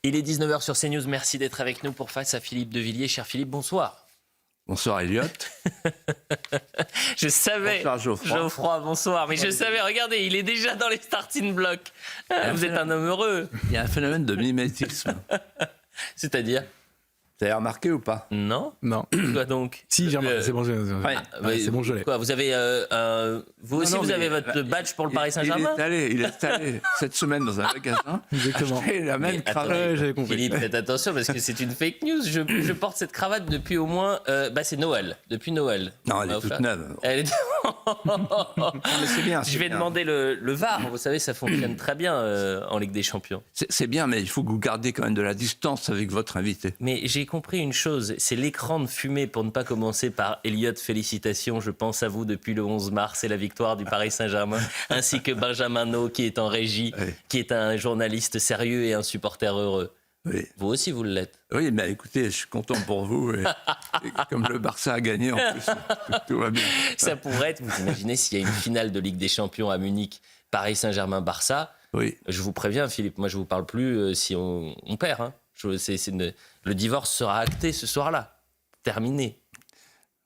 Il est 19h sur CNews. Merci d'être avec nous pour Face à Philippe de Villiers. Cher Philippe, bonsoir. Bonsoir Elliot. Je savais. Bonsoir Geoffroy, bonsoir. Mais je savais, regardez, il est déjà dans les starting blocks. Vous êtes un homme heureux. Il y a un phénomène de mimétisme. C'est-à-dire ? Vous avez remarqué ou pas ? Non. Quoi donc ? Si, j'ai remarqué, c'est bon, c'est bon, je l'ai. Quoi, vous avez, vous aussi, vous avez votre badge pour le Paris Saint-Germain ? Il est allé cette semaine dans un magasin. Exactement. Acheter la même cravate. J'avais compris. Philippe, faites attention parce que c'est une fake news. Je porte cette cravate depuis au moins... c'est Noël. Depuis Noël. Non, elle est toute neuve. Elle est... Mais c'est bien. Je vais demander le VAR. Vous savez, ça fonctionne très bien en Ligue des Champions. C'est bien, mais il faut que vous gardiez quand même de la distance avec votre invité. Mais j'ai compris une chose, c'est l'écran de fumée, pour ne pas commencer par Elliot, félicitations, je pense à vous depuis le 11 mars et la victoire du Paris Saint-Germain, ainsi que Benjamin No qui est en régie, qui est un journaliste sérieux et un supporter heureux. Oui. Vous aussi, vous l'êtes. Oui, mais écoutez, je suis content pour vous. Et comme le Barça a gagné, en plus, tout va bien. Ça pourrait être, vous imaginez, s'il y a une finale de Ligue des Champions à Munich, Paris Saint-Germain-Barça, oui. Je vous préviens, Philippe, moi je ne vous parle plus si on perd. Hein. Le divorce sera acté ce soir-là. Terminé.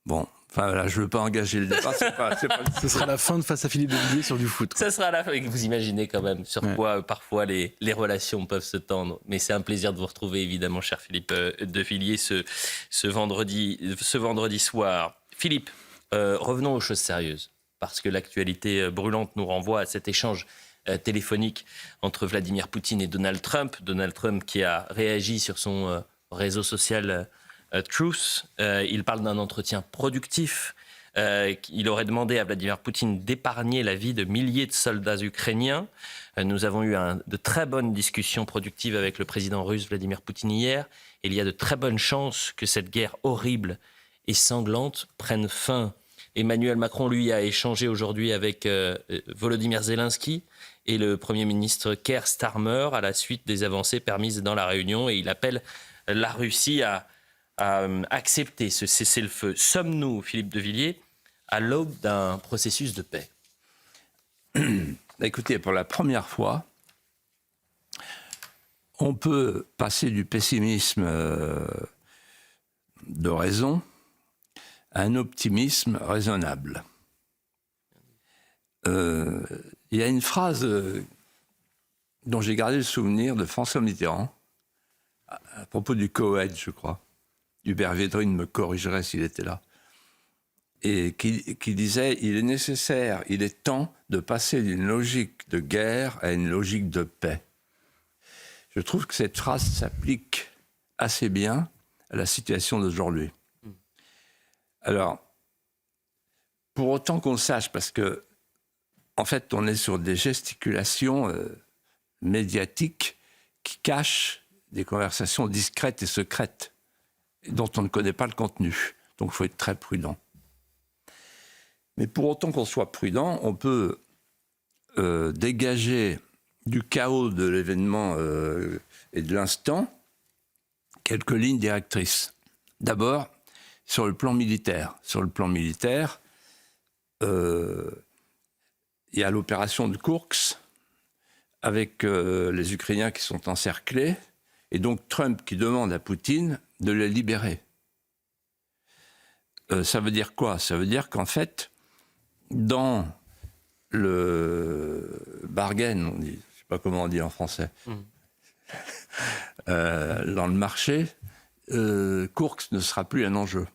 Bon, enfin là, je ne veux pas engager le débat. Ce sera la fin de Face à Philippe de Villiers sur du foot. Ça sera la fin. Vous imaginez quand même sur quoi parfois les relations peuvent se tendre. Mais c'est un plaisir de vous retrouver, évidemment, cher Philippe de Villiers, ce vendredi soir. Philippe, revenons aux choses sérieuses. Parce que l'actualité brûlante nous renvoie à cet échange téléphonique entre Vladimir Poutine et Donald Trump. Donald Trump qui a réagi sur son réseau social Truth. Il parle d'un entretien productif. Il aurait demandé à Vladimir Poutine d'épargner la vie de milliers de soldats ukrainiens. Nous avons eu de très bonnes discussions productives avec le président russe Vladimir Poutine hier. Il y a de très bonnes chances que cette guerre horrible et sanglante prenne fin. Emmanuel Macron, lui, a échangé aujourd'hui avec Volodymyr Zelensky et le Premier ministre Keir Starmer à la suite des avancées permises dans la réunion. Et il appelle la Russie à accepter ce cessez-le-feu. Sommes-nous, Philippe de Villiers, à l'aube d'un processus de paix ? Écoutez, pour la première fois, on peut passer du pessimisme de raison à un optimisme raisonnable. Il y a une phrase dont j'ai gardé le souvenir de François Mitterrand à propos du Koweït, je crois. Hubert Védrine me corrigerait s'il était là. Et qui disait « Il est nécessaire, il est temps de passer d'une logique de guerre à une logique de paix ». Je trouve que cette phrase s'applique assez bien à la situation d'aujourd'hui. Alors, pour autant qu'on le sache, parce que en fait, on est sur des gesticulations médiatiques qui cachent des conversations discrètes et secrètes, dont on ne connaît pas le contenu. Donc, il faut être très prudent. Mais pour autant qu'on soit prudent, on peut dégager du chaos de l'événement et de l'instant quelques lignes directrices. D'abord, sur le plan militaire. Sur le plan militaire, il y a l'opération de Kursk, avec les Ukrainiens qui sont encerclés, et donc Trump qui demande à Poutine de les libérer. Ça veut dire quoi ? Ça veut dire qu'en fait, dans le bargain, on dit, je ne sais pas comment on dit en français, dans le marché, Kursk ne sera plus un enjeu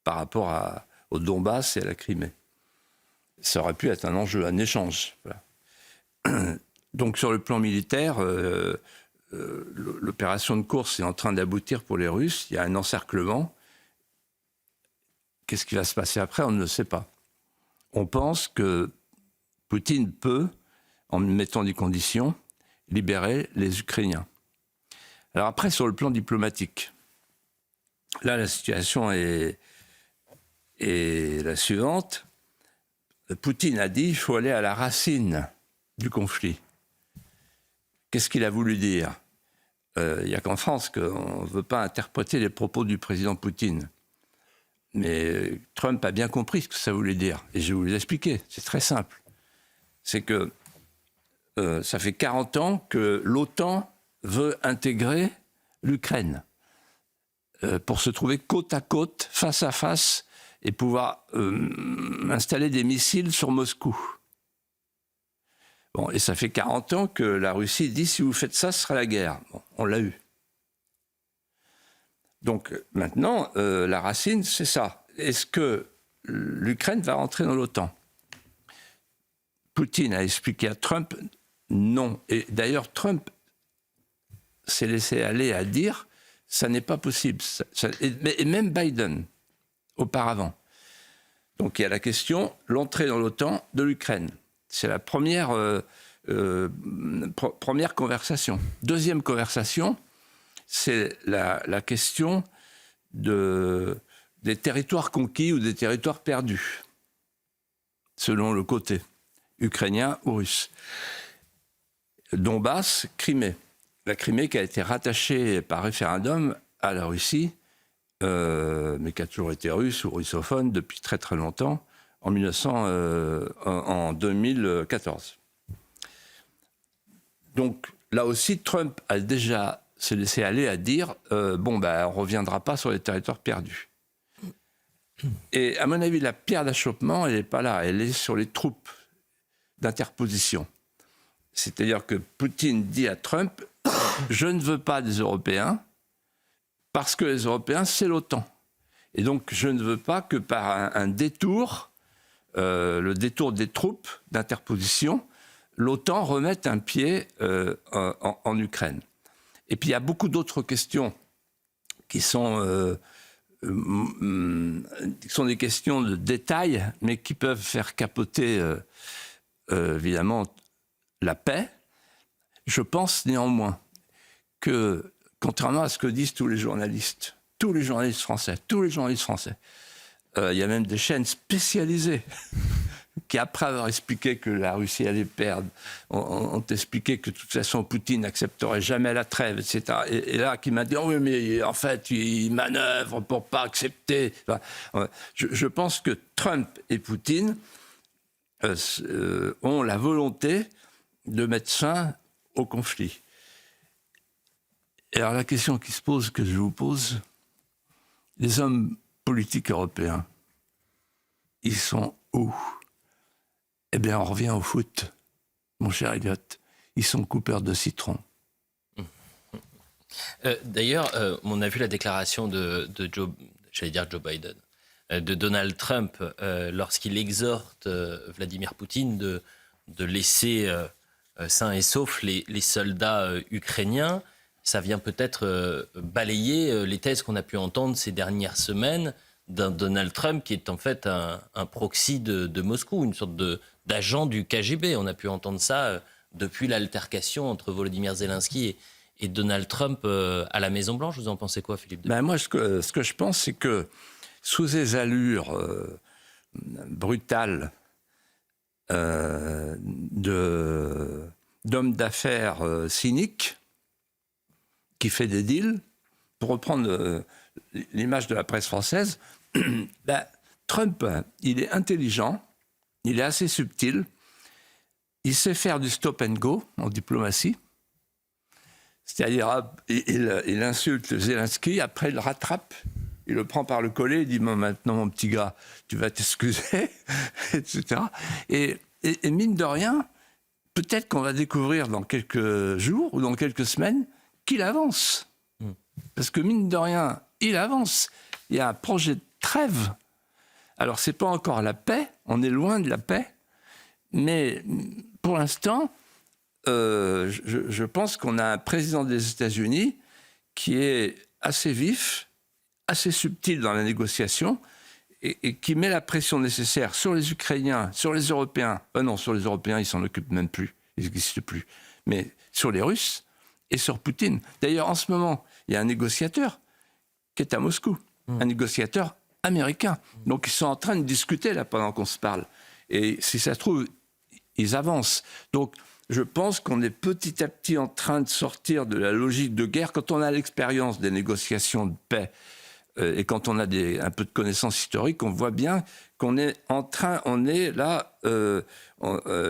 par rapport au Donbass et à la Crimée. Ça aurait pu être un enjeu, un échange. Voilà. Donc sur le plan militaire, l'opération de Kursk est en train d'aboutir pour les Russes. Il y a un encerclement. Qu'est-ce qui va se passer après ? On ne le sait pas. On pense que Poutine peut, en mettant des conditions, libérer les Ukrainiens. Alors après, sur le plan diplomatique, là, la situation est la suivante. Poutine a dit qu'il faut aller à la racine du conflit. Qu'est-ce qu'il a voulu dire ? Il n'y a qu'en France qu'on ne veut pas interpréter les propos du président Poutine. Mais Trump a bien compris ce que ça voulait dire. Et je vais vous l'expliquer. C'est très simple. C'est que ça fait 40 ans que l'OTAN veut intégrer l'Ukraine pour se trouver côte à côte, face à face, et pouvoir installer des missiles sur Moscou. Bon, et ça fait 40 ans que la Russie dit, si vous faites ça, ce sera la guerre. Bon, on l'a eu. Donc maintenant, la racine, c'est ça. Est-ce que l'Ukraine va rentrer dans l'OTAN ? Poutine a expliqué à Trump non. Et d'ailleurs, Trump s'est laissé aller à dire ça n'est pas possible. Et même Biden, auparavant. Donc il y a la question, l'entrée dans l'OTAN de l'Ukraine. C'est la première conversation. Deuxième conversation, c'est la question des territoires conquis ou des territoires perdus, selon le côté ukrainien ou russe. Donbass, Crimée. La Crimée qui a été rattachée par référendum à la Russie, mais qui a toujours été russe ou russophone depuis très très longtemps, en 2014. Donc là aussi, Trump a déjà se laissé aller à dire on ne reviendra pas sur les territoires perdus. Et à mon avis, la pierre d'achoppement, elle n'est pas là, elle est sur les troupes d'interposition. C'est-à-dire que Poutine dit à Trump « Je ne veux pas des Européens parce que les Européens, c'est l'OTAN. Et donc, je ne veux pas que par un détour, le détour des troupes d'interposition, l'OTAN remette un pied en Ukraine. » Et puis, il y a beaucoup d'autres questions qui sont des questions de détail, mais qui peuvent faire capoter, évidemment, la paix. Je pense néanmoins que, contrairement à ce que disent tous les journalistes français, il y a même des chaînes spécialisées qui, après avoir expliqué que la Russie allait perdre, ont expliqué que de toute façon Poutine n'accepterait jamais la trêve, etc. Et là, qui m'a dit oui, mais en fait, il manœuvre pour pas accepter. Enfin, je pense que Trump et Poutine ont la volonté de mettre fin au conflit. Et alors la question qui se pose, que je vous pose, les hommes politiques européens, ils sont où ? Eh bien, on revient au foot, mon cher Elliot. Ils sont coupeurs de citron. D'ailleurs, on a vu la déclaration de Joe Biden, de Donald Trump, lorsqu'il exhorte Vladimir Poutine de laisser sains et saufs les soldats ukrainiens. Ça vient peut-être balayer les thèses qu'on a pu entendre ces dernières semaines d'un Donald Trump qui est en fait un proxy de Moscou, une sorte d'agent du KGB. On a pu entendre ça depuis l'altercation entre Volodymyr Zelensky et Donald Trump à la Maison-Blanche. Vous en pensez quoi, Philippe ? Moi, ce que je pense, c'est que sous ces allures brutales d'homme d'affaires cynique qui fait des deals, pour reprendre l'image de la presse française, Trump, il est intelligent, il est assez subtil, il sait faire du stop and go en diplomatie, c'est-à-dire il insulte Zelensky, après il le rattrape, il le prend par le collet, il dit maintenant mon petit gars, tu vas t'excuser, etc. Et mine de rien, peut-être qu'on va découvrir dans quelques jours ou dans quelques semaines qu'il avance. Parce que mine de rien, il avance. Il y a un projet de trêve. Alors, ce n'est pas encore la paix, on est loin de la paix, mais pour l'instant, je pense qu'on a un président des États-Unis qui est assez vif, assez subtil dans la négociation, et qui met la pression nécessaire sur les Ukrainiens, sur les Européens. Non, sur les Européens, ils ne s'en occupent même plus, ils n'existent plus. Mais sur les Russes et sur Poutine. D'ailleurs, en ce moment, il y a un négociateur qui est à Moscou, un négociateur américain. Donc, ils sont en train de discuter, là, pendant qu'on se parle. Et si ça se trouve, ils avancent. Donc, je pense qu'on est petit à petit en train de sortir de la logique de guerre. Quand on a l'expérience des négociations de paix, et quand on a un peu de connaissances historiques, on voit bien qu'on est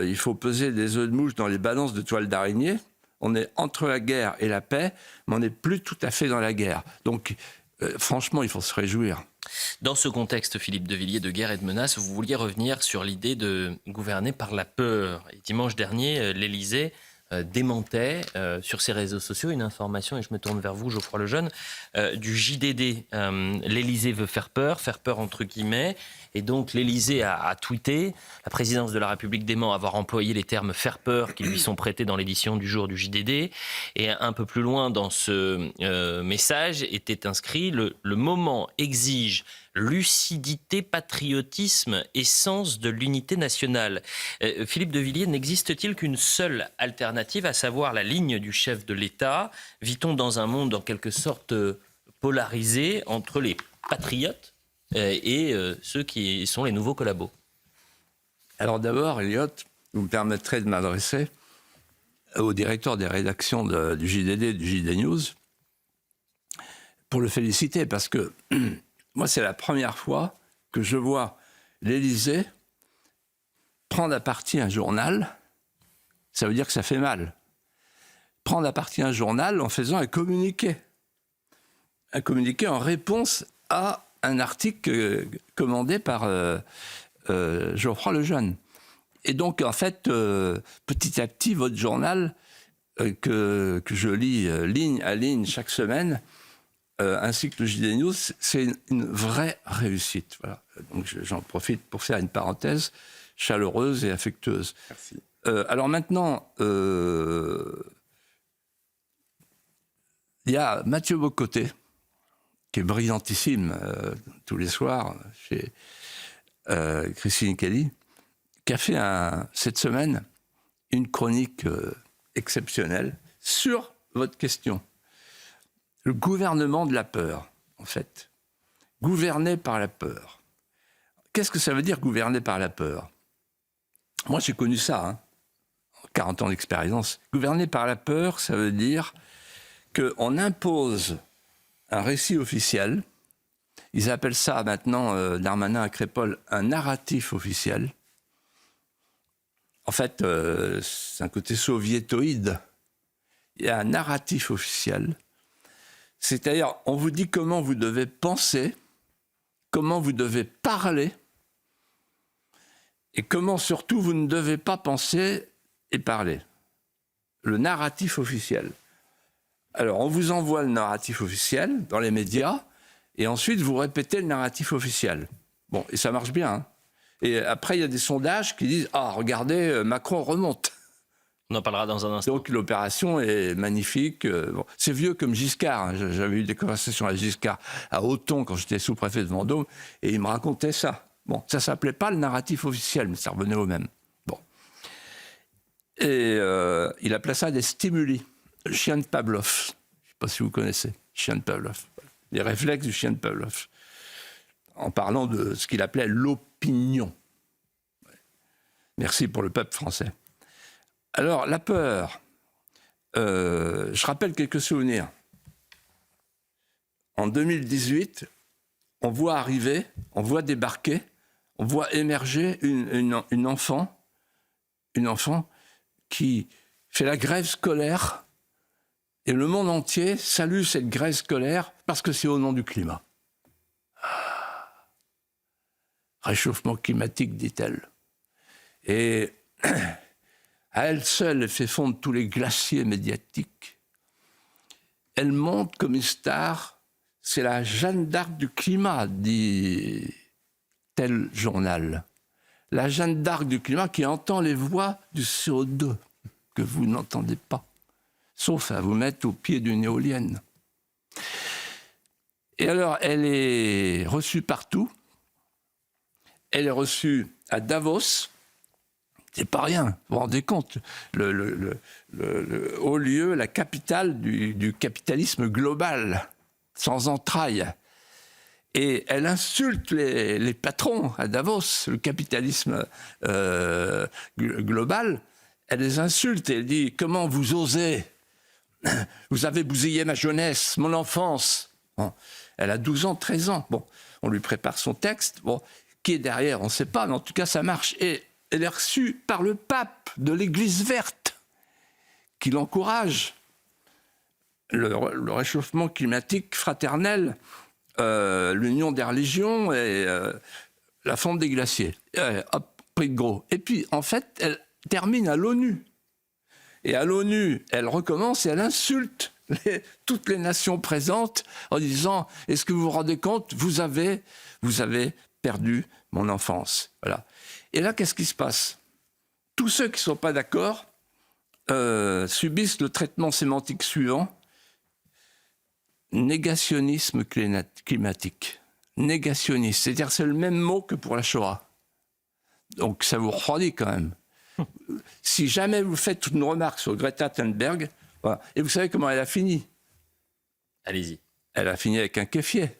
il faut peser des œufs de mouche dans les balances de toile d'araignée. on est entre la guerre et la paix, mais on n'est plus tout à fait dans la guerre. Donc, franchement, il faut se réjouir. Dans ce contexte, Philippe de Villiers, de guerre et de menaces, vous vouliez revenir sur l'idée de gouverner par la peur. Et dimanche dernier, l'Élysée démentait sur ses réseaux sociaux une information, et je me tourne vers vous, Geoffroy Lejeune, du JDD. L'Élysée veut faire peur entre guillemets, et donc l'Élysée a tweeté. La présidence de la République dément avoir employé les termes faire peur qui lui sont prêtés dans l'édition du jour du JDD. Et un peu plus loin dans ce message était inscrit le moment exige lucidité, patriotisme et sens de l'unité nationale. Philippe de Villiers, n'existe-t-il qu'une seule alternative, à savoir la ligne du chef de l'État? Vit-on dans un monde en quelque sorte polarisé entre les patriotes et ceux qui sont les nouveaux collabos? Alors d'abord, Elliot, vous me permettrez de m'adresser au directeur des rédactions du JDD et du JD News pour le féliciter, parce que moi, c'est la première fois que je vois l'Élysée prendre à partie un journal. Ça veut dire que ça fait mal. Prendre à partie un journal en faisant un communiqué. Un communiqué en réponse à un article commandé par Geoffroy Lejeune. Et donc, en fait, petit à petit, votre journal, que je lis ligne à ligne chaque semaine, ainsi que le JD News, c'est une vraie réussite. Voilà. Donc j'en profite pour faire une parenthèse chaleureuse et affectueuse. Merci. Alors maintenant, il y a Mathieu Bocoté, qui est brillantissime tous les soirs chez Christine Kelly, qui a fait cette semaine une chronique exceptionnelle sur votre question. Le gouvernement de la peur, en fait. Gouverner par la peur. Qu'est-ce que ça veut dire, gouverner par la peur? Moi, j'ai connu ça, 40 ans d'expérience. Gouverner par la peur, ça veut dire qu'on impose un récit officiel. Ils appellent ça maintenant, Darmanin à Crépol, un narratif officiel. En fait, c'est un côté soviétoïde. Il y a un narratif officiel. C'est-à-dire, on vous dit comment vous devez penser, comment vous devez parler, et comment surtout vous ne devez pas penser et parler. Le narratif officiel. Alors, on vous envoie le narratif officiel dans les médias, et ensuite vous répétez le narratif officiel. Bon, et ça marche bien. Et après, il y a des sondages qui disent « Ah, regardez, Macron remonte ». On en parlera dans un instant. Donc l'opération est magnifique. Bon, c'est vieux comme Giscard. J'avais eu des conversations avec Giscard à Auton quand j'étais sous-préfet de Vendôme, et il me racontait ça. Bon, ça s'appelait pas le narratif officiel, mais ça revenait au même. Bon. Et il appelait ça des stimuli. Le chien de Pavlov. Je ne sais pas si vous connaissez. Chien de Pavlov. Les réflexes du chien de Pavlov. En parlant de ce qu'il appelait l'opinion. Merci pour le peuple français. Alors, la peur, je rappelle quelques souvenirs. En 2018, on voit arriver, on voit débarquer, on voit émerger une enfant qui fait la grève scolaire, et le monde entier salue cette grève scolaire parce que c'est au nom du climat. Réchauffement climatique, dit-elle. Et à elle seule, elle fait fondre tous les glaciers médiatiques. Elle monte comme une star. C'est la Jeanne d'Arc du climat, dit tel journal. La Jeanne d'Arc du climat qui entend les voix du CO2 que vous n'entendez pas, sauf à vous mettre au pied d'une éolienne. Et alors, elle est reçue partout. Elle est reçue à Davos. C'est pas rien, vous vous rendez compte, le haut lieu, la capitale du capitalisme global, sans entrailles. Et elle insulte les patrons à Davos, le capitalisme global. Elle les insulte et elle dit « Comment vous osez? Vous avez bousillé ma jeunesse, mon enfance. » Bon, elle a 12 ans, 13 ans. Bon, on lui prépare son texte. Bon, qui est derrière, on ne sait pas, mais en tout cas, ça marche. Et elle est reçue par le pape de l'Église verte, qu'il encourage le réchauffement climatique fraternel, l'union des religions et la fonte des glaciers. Hop, prix de gros. Et puis, en fait, elle termine à l'ONU. Et à l'ONU, elle recommence et elle insulte toutes les nations présentes en disant « Est-ce que vous vous rendez compte, vous avez perdu mon enfance. » Voilà. Et là, qu'est-ce qui se passe? Tous ceux qui ne sont pas d'accord subissent le traitement sémantique suivant: négationnisme climatique. Négationniste, c'est-à-dire c'est le même mot que pour la Shoah. Donc ça vous refroidit quand même. Si jamais vous faites une remarque sur Greta Thunberg, voilà, et vous savez comment elle a fini? Allez-y. Elle a fini avec un kéfier.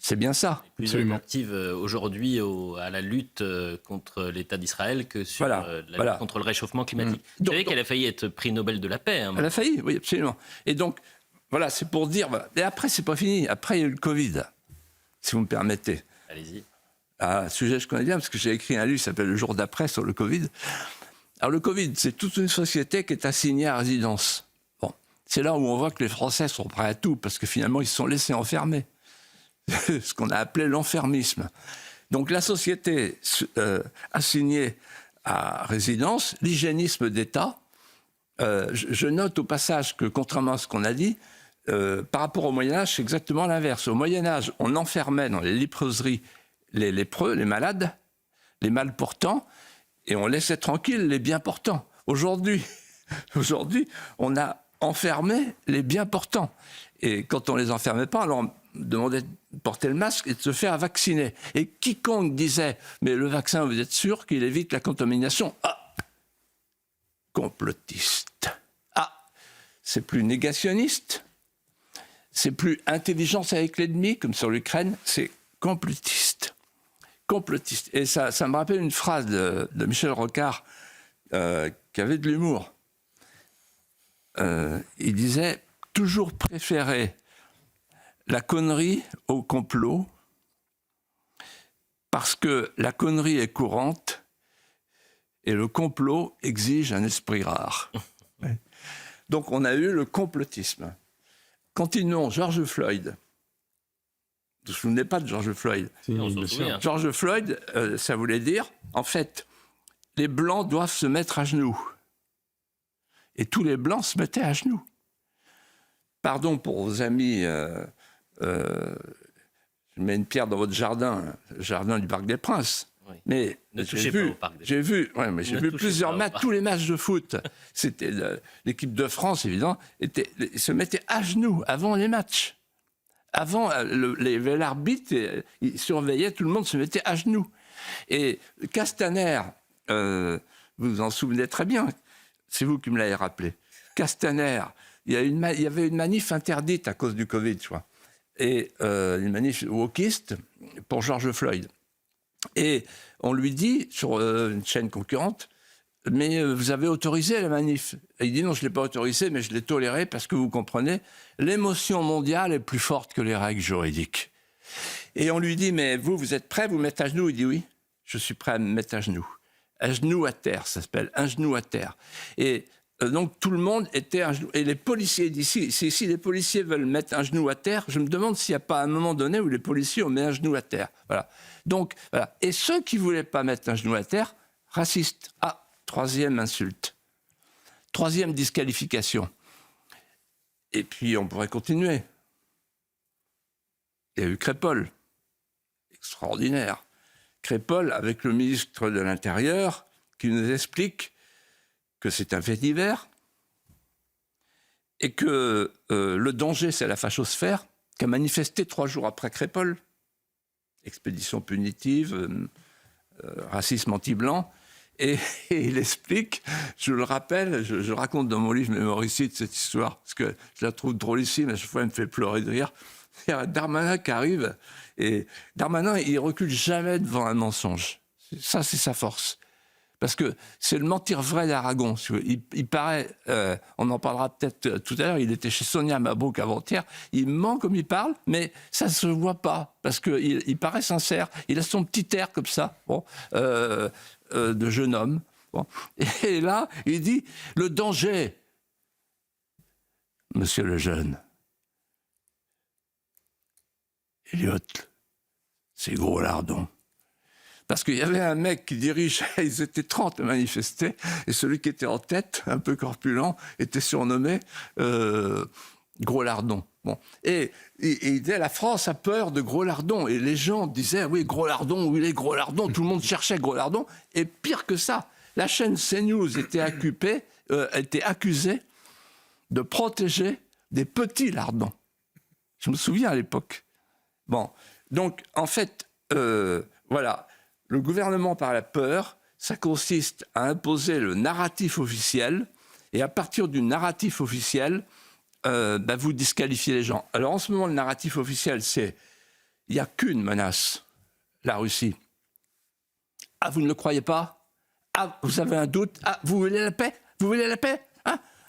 C'est bien ça. Plus active aujourd'hui à la lutte contre l'État d'Israël que sur la lutte contre le réchauffement climatique. Vous savez qu'elle a failli être prix Nobel de la paix. Hein, elle a failli, oui, absolument. Et donc, voilà, c'est pour dire... Et après, c'est pas fini. Après, il y a eu le Covid, si vous me permettez. Allez-y. Un sujet que je connais bien, parce que j'ai écrit un livre qui s'appelle « Le jour d'après » sur le Covid. Alors, le Covid, c'est toute une société qui est assignée à résidence. Bon, c'est là où on voit que les Français sont prêts à tout, parce que finalement, ils se sont laissés enfermer. Ce qu'on a appelé l'enfermisme. Donc, la société assignée à résidence, l'hygiénisme d'État. Je note au passage que, contrairement à ce qu'on a dit, par rapport au Moyen-Âge, c'est exactement l'inverse. Au Moyen-Âge, on enfermait dans les léproseries les lépreux, les malades, les mal portants, et on laissait tranquilles les bien portants. Aujourd'hui, on a enfermé les bien portants. Et quand on ne les enfermait pas, alors on demandait de porter le masque et de se faire vacciner. Et quiconque disait « mais le vaccin, vous êtes sûr qu'il évite la contamination ?» Ah, complotiste. Ah, c'est plus négationniste, c'est plus intelligence avec l'ennemi, comme sur l'Ukraine, c'est complotiste. Complotiste. Et ça me rappelle une phrase de Michel Rocard qui avait de l'humour. Il disait « toujours préférer la connerie au complot parce que la connerie est courante et le complot exige un esprit rare. » Donc on a eu le complotisme. Continuons, George Floyd. Vous ne vous souvenez pas de George Floyd? George Floyd, ça voulait dire, en fait, les Blancs doivent se mettre à genoux. Et tous les Blancs se mettaient à genoux. Pardon pour vos amis, je mets une pierre dans votre jardin, le jardin du Parc des Princes. Oui. Mais j'ai vu plusieurs matchs, tous les matchs de foot. C'était l'équipe de France, évidemment, se mettait à genoux avant les matchs. Avant, l'arbitre, il surveillait, tout le monde se mettait à genoux. Et Castaner, vous vous en souvenez très bien, c'est vous qui me l'avez rappelé. Castaner, il y avait une manif interdite à cause du Covid, je crois. Et une manif wokiste pour George Floyd. Et on lui dit, sur une chaîne concurrente, « Mais vous avez autorisé la manif ?» Et il dit « Non, je ne l'ai pas autorisé, mais je l'ai toléré parce que vous comprenez, l'émotion mondiale est plus forte que les règles juridiques. » Et on lui dit « Mais vous êtes prêt à vous mettre à genoux ?» Il dit « Oui, je suis prêt à me mettre à genoux. » Un genou à terre, ça s'appelle un genou à terre. Et donc tout le monde était à genoux. Et les policiers d'ici, si les policiers veulent mettre un genou à terre, je me demande s'il n'y a pas un moment donné où les policiers ont mis un genou à terre. Voilà. Donc, voilà. Et ceux qui ne voulaient pas mettre un genou à terre, racistes. Ah, troisième insulte. Troisième disqualification. Et puis, on pourrait continuer. Il y a eu Crépol. Extraordinaire. Crépol, avec le ministre de l'Intérieur, qui nous explique que c'est un fait divers et que le danger, c'est la fachosphère, qui a manifesté 3 jours après Crépol. Expédition punitive, racisme anti-blanc. Et il explique, je le rappelle, je raconte dans mon livre mémoricide cette histoire, parce que je la trouve drôlissime, à chaque fois elle me fait pleurer de rire. Il y a Darmanin qui arrive, et Darmanin, il recule jamais devant un mensonge. Ça, c'est sa force. Parce que c'est le mentir vrai d'Aragon. Il paraît, on en parlera peut-être tout à l'heure, il était chez Sonia Mabrouk avant-hier, il ment comme il parle, mais ça ne se voit pas, parce qu'il paraît sincère, il a son petit air comme ça, bon, de jeune homme. Bon. Et là, il dit, le danger, Monsieur Lejeune, Elliot, c'est gros lardon. Parce qu'il y avait un mec qui dirigeait, ils étaient 30 à manifester, et celui qui était en tête, un peu corpulent, était surnommé Gros Lardon. Bon. Et il disait, la France a peur de Gros Lardon. Et les gens disaient, oui, Gros Lardon, où il est Gros Lardon? Tout le monde cherchait Gros Lardon. Et pire que ça, la chaîne CNews était accusée de protéger des petits lardons. Je me souviens à l'époque. Bon, donc en fait, voilà, le gouvernement par la peur, ça consiste à imposer le narratif officiel, et à partir du narratif officiel, vous disqualifiez les gens. Alors en ce moment, le narratif officiel, c'est il n'y a qu'une menace, la Russie. Ah, vous ne le croyez pas? Ah, vous avez un doute? Ah, vous voulez la paix? Vous voulez la paix?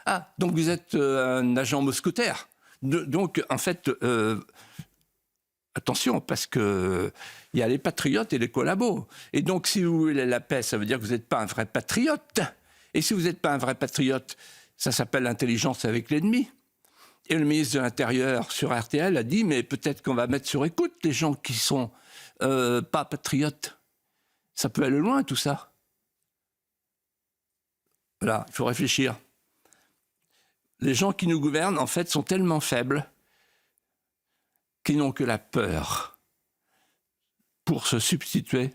Ah, donc vous êtes un agent mousquetaire. Donc, en fait, attention, parce qu'il y a les patriotes et les collabos. Et donc, si vous voulez la paix, ça veut dire que vous n'êtes pas un vrai patriote. Et si vous n'êtes pas un vrai patriote, ça s'appelle l'intelligence avec l'ennemi. Et le ministre de l'Intérieur sur RTL a dit, mais peut-être qu'on va mettre sur écoute les gens qui sont pas patriotes. Ça peut aller loin, tout ça. Voilà, il faut réfléchir. Les gens qui nous gouvernent, en fait, sont tellement faibles qu'ils n'ont que la peur pour se substituer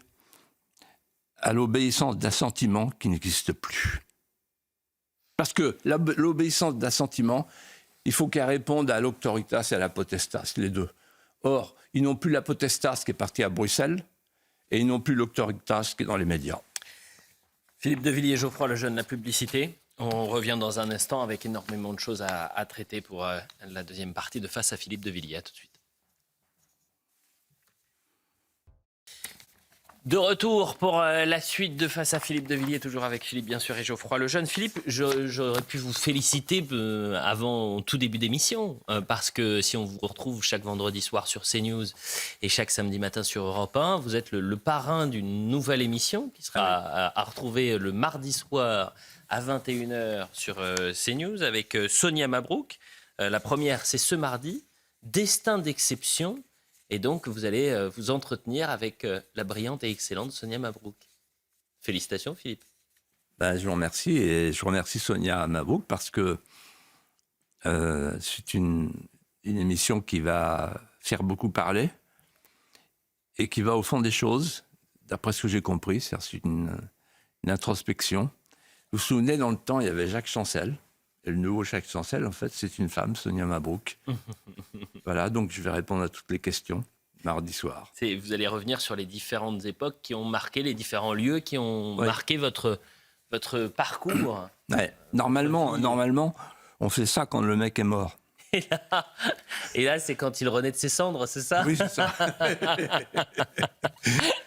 à l'obéissance d'un sentiment qui n'existe plus. Parce que l'obéissance d'un sentiment, il faut qu'elle réponde à l'auctoritas et à la potestas, les deux. Or, ils n'ont plus la potestas qui est partie à Bruxelles et ils n'ont plus l'auctoritas qui est dans les médias. Philippe de Villiers, Geoffroy Lejeune, la publicité. On revient dans un instant avec énormément de choses à traiter pour la deuxième partie de Face à Philippe de Villiers. À tout de suite. De retour pour la suite de Face à Philippe de Villiers, toujours avec Philippe bien sûr et Geoffroy Lejeune. Philippe, j'aurais pu vous féliciter avant tout début d'émission, parce que si on vous retrouve chaque vendredi soir sur CNews et chaque samedi matin sur Europe 1, vous êtes le parrain d'une nouvelle émission qui sera à retrouver le mardi soir à 21h sur CNews avec Sonia Mabrouk. La première, c'est ce mardi, Destin d'exception. Et donc, vous allez vous entretenir avec la brillante et excellente Sonia Mabrouk. Félicitations, Philippe. Je vous remercie. Et je remercie Sonia Mabrouk parce que c'est une émission qui va faire beaucoup parler et qui va au fond des choses, d'après ce que j'ai compris. C'est une introspection. Vous vous souvenez, dans le temps, il y avait Jacques Chancel. Et le nouveau Jacques Chancel, en fait, c'est une femme, Sonia Mabrouk. Voilà, donc je vais répondre à toutes les questions mardi soir. Vous allez revenir sur les différentes époques qui ont marqué, les différents lieux qui ont marqué votre parcours. Ouais. Normalement, on fait ça quand le mec est mort. Et là, c'est quand il renaît de ses cendres, c'est ça? Oui, c'est ça.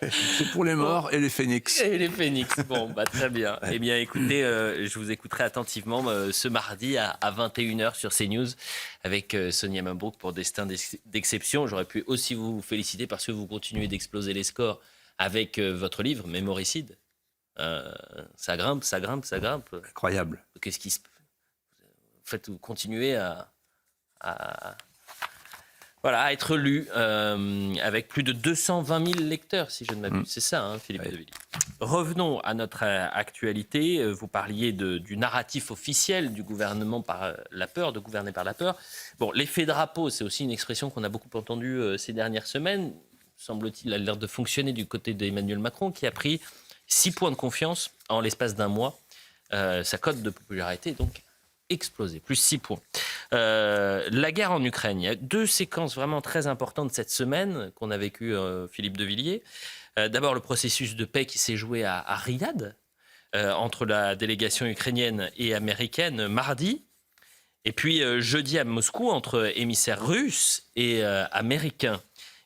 C'est pour les morts et les phénix. Et les phénix, bon, très bien. Eh bien, écoutez, je vous écouterai attentivement ce mardi à 21h sur CNews avec Sonia Mabrouk pour Destin d'exception. J'aurais pu aussi vous féliciter parce que vous continuez d'exploser les scores avec votre livre, Mémoricide. Ça grimpe, ça grimpe, ça grimpe. Incroyable. Qu'est-ce qui se... En fait, vous continuez à être lu avec plus de 220 000 lecteurs, si je ne m'abuse. C'est ça, Philippe de Villiers. Revenons à notre actualité. Vous parliez du narratif officiel du gouvernement par la peur, de gouverner par la peur. Bon, l'effet drapeau, c'est aussi une expression qu'on a beaucoup entendue ces dernières semaines. Semble-t-il, elle a l'air de fonctionner du côté d'Emmanuel Macron, qui a pris 6 points de confiance en l'espace d'un mois. Sa cote de popularité, donc, explosé, plus 6 points. La guerre en Ukraine, il y a 2 séquences vraiment très importantes cette semaine qu'on a vécues, Philippe de Villiers. D'abord, le processus de paix qui s'est joué à Riyad, entre la délégation ukrainienne et américaine mardi. Et puis jeudi à Moscou, entre émissaires russes et américains.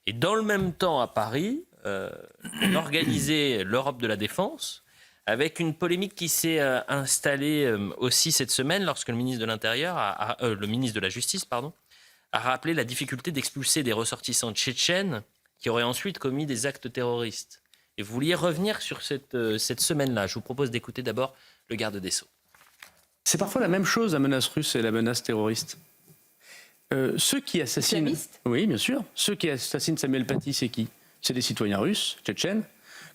Et dans le même temps, à Paris, on organisait l'Europe de la défense, avec une polémique qui s'est installée aussi cette semaine lorsque le ministre de l'Intérieur, le ministre de la Justice, a rappelé la difficulté d'expulser des ressortissants tchétchènes qui auraient ensuite commis des actes terroristes. Et vous vouliez revenir sur cette semaine-là. Je vous propose d'écouter d'abord le garde des Sceaux. C'est parfois la même chose, la menace russe et la menace terroriste. Ceux qui assassinent... Islamiste ? Oui, bien sûr. Ceux qui assassinent Samuel Paty, c'est qui ? C'est des citoyens russes, tchétchènes.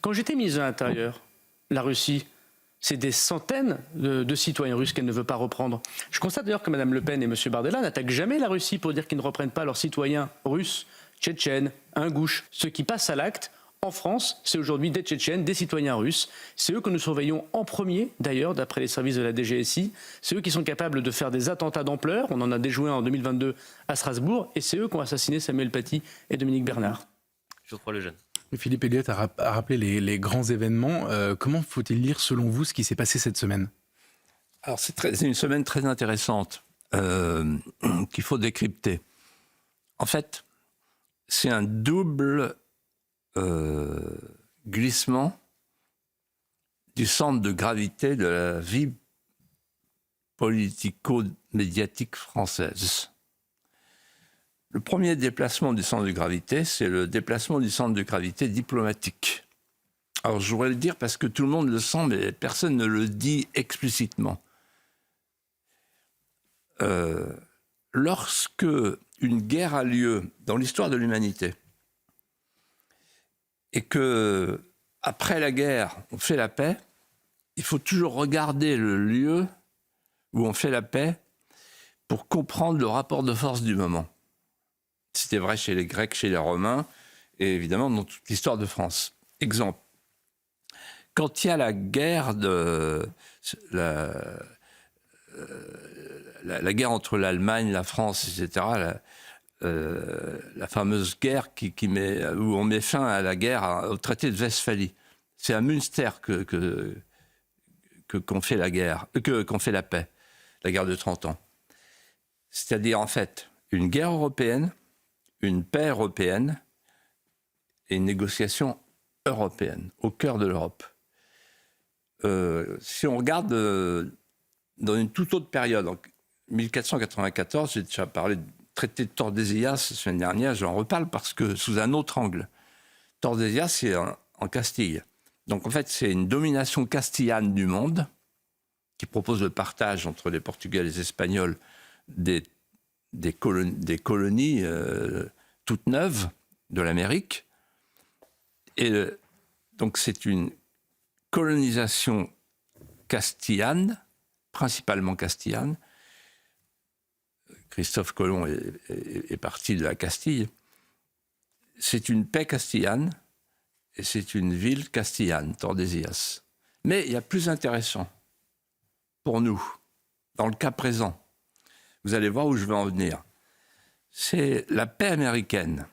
Quand j'étais ministre de l'Intérieur, la Russie, c'est des centaines de citoyens russes qu'elle ne veut pas reprendre. Je constate d'ailleurs que Mme Le Pen et M. Bardella n'attaquent jamais la Russie pour dire qu'ils ne reprennent pas leurs citoyens russes, tchétchènes, ingouches. Ceux qui passent à l'acte, en France, c'est aujourd'hui des Tchétchènes, des citoyens russes. C'est eux que nous surveillons en premier, d'ailleurs, d'après les services de la DGSI. C'est eux qui sont capables de faire des attentats d'ampleur. On en a déjoué en 2022 à Strasbourg. Et c'est eux qui ont assassiné Samuel Paty et Dominique Bernard. Geoffroy Lejeune. Philippe Elliott a rappelé les grands événements. Comment faut-il lire, selon vous, ce qui s'est passé cette semaine ? Alors, c'est une semaine très intéressante qu'il faut décrypter. En fait, c'est un double glissement du centre de gravité de la vie politico-médiatique française. Le premier déplacement du centre de gravité, c'est le déplacement du centre de gravité diplomatique. Alors, je voudrais le dire parce que tout le monde le sent, mais personne ne le dit explicitement. Lorsque une guerre a lieu dans l'histoire de l'humanité, et que après la guerre, on fait la paix, il faut toujours regarder le lieu où on fait la paix pour comprendre le rapport de force du moment. C'était vrai chez les Grecs, chez les Romains, et évidemment dans toute l'histoire de France. Exemple, quand il y a la guerre la guerre entre l'Allemagne, la France, etc., la fameuse guerre où on met fin à la guerre au traité de Westphalie. C'est à Münster qu'on fait la guerre, qu'on fait la paix, la guerre de 30 ans. C'est-à-dire, en fait, une guerre européenne, une paix européenne et une négociation européenne, au cœur de l'Europe. Si on regarde dans une toute autre période, en 1494, j'ai déjà parlé de traité de Tordesillas la semaine dernière, j'en reparle parce que sous un autre angle. Tordesillas, c'est en Castille. Donc en fait, c'est une domination castillane du monde qui propose le partage entre les Portugais et les Espagnols des colonies toutes neuves de l'Amérique. Et donc c'est une colonisation castillane, principalement castillane. Christophe Colomb est parti de la Castille. C'est une paix castillane et c'est une ville castillane, Tordesillas. Mais il y a plus intéressant pour nous, dans le cas présent. Vous allez voir où je veux en venir. C'est la paix américaine,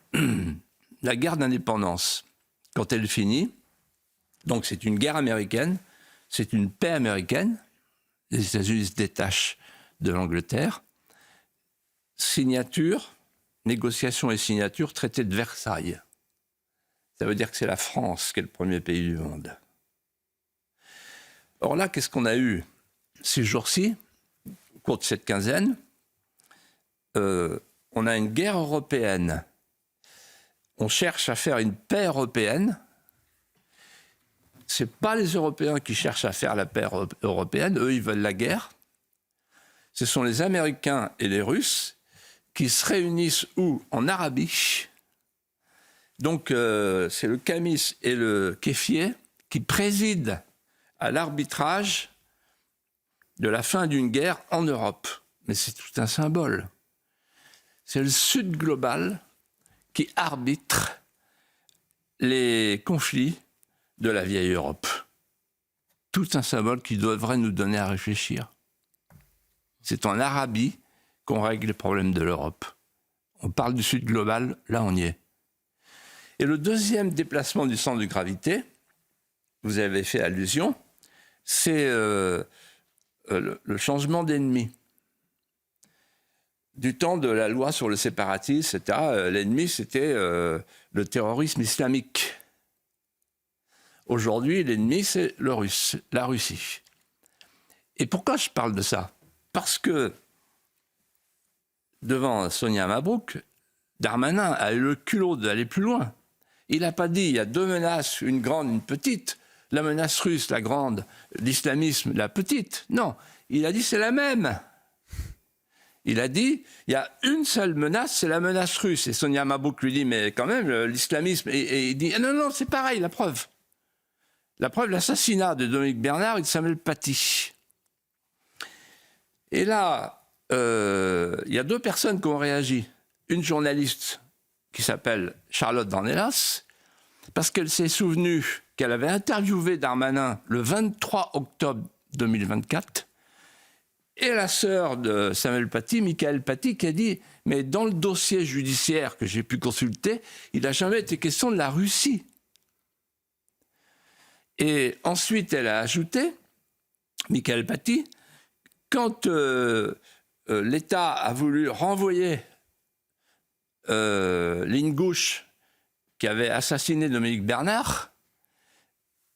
la guerre d'indépendance. Quand elle finit, donc c'est une guerre américaine, c'est une paix américaine, les États-Unis se détachent de l'Angleterre. Signature, négociation et signature, traité de Versailles. Ça veut dire que c'est la France qui est le premier pays du monde. Or là, qu'est-ce qu'on a eu ces jours-ci, au cours de cette quinzaine? On a une guerre européenne. On cherche à faire une paix européenne. Ce n'est pas les Européens qui cherchent à faire la paix européenne. Eux, ils veulent la guerre. Ce sont les Américains et les Russes qui se réunissent où? En Arabie. Donc, c'est le Kamis et le Kéfier qui président à l'arbitrage de la fin d'une guerre en Europe. Mais c'est tout un symbole. C'est le Sud global qui arbitre les conflits de la vieille Europe. Tout un symbole qui devrait nous donner à réfléchir. C'est en Arabie qu'on règle les problèmes de l'Europe. On parle du Sud global, là on y est. Et le deuxième déplacement du centre de gravité, vous avez fait allusion, c'est le changement d'ennemi. Du temps de la loi sur le séparatisme, etc., l'ennemi c'était le terrorisme islamique. Aujourd'hui, l'ennemi c'est la Russie. Et pourquoi je parle de ça? Parce que devant Sonia Mabrouk, Darmanin a eu le culot d'aller plus loin. Il n'a pas dit il y a deux menaces, une grande, une petite. La menace russe, la grande, l'islamisme, la petite. Non, il a dit c'est la même. Il a dit, il y a une seule menace, c'est la menace russe. Et Sonia Mabrouk lui dit, mais quand même, l'islamisme... Et il dit, ah non, c'est pareil, la preuve. La preuve, l'assassinat de Dominique Bernard et de Samuel Paty. Et là, il y a 2 personnes qui ont réagi. Une journaliste qui s'appelle Charlotte Dornelas, parce qu'elle s'est souvenue qu'elle avait interviewé Darmanin le 23 octobre 2024, et la sœur de Samuel Paty, Michael Paty, qui a dit « Mais dans le dossier judiciaire que j'ai pu consulter, il n'a jamais été question de la Russie. » Et ensuite, elle a ajouté, Michael Paty, quand l'État a voulu renvoyer Lingouche, qui avait assassiné Dominique Bernard,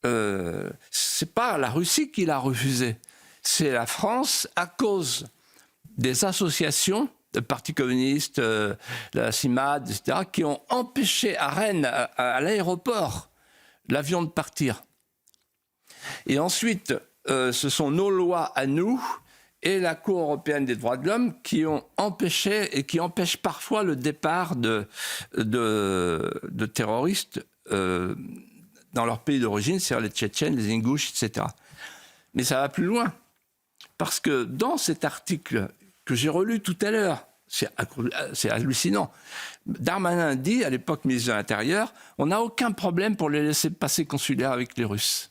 c'est pas la Russie qui l'a refusé, c'est la France à cause des associations, le Parti communiste, la CIMAD, etc., qui ont empêché à Rennes, à l'aéroport, l'avion de partir. Et ensuite, ce sont nos lois à nous et la Cour européenne des droits de l'homme qui ont empêché et qui empêchent parfois le départ de terroristes dans leur pays d'origine, c'est-à-dire les Tchétchènes, les Ingouches, etc. Mais ça va plus loin. Parce que dans cet article que j'ai relu tout à l'heure, c'est hallucinant. Darmanin dit, à l'époque ministre de l'Intérieur, on n'a aucun problème pour les laisser passer consulaires avec les Russes.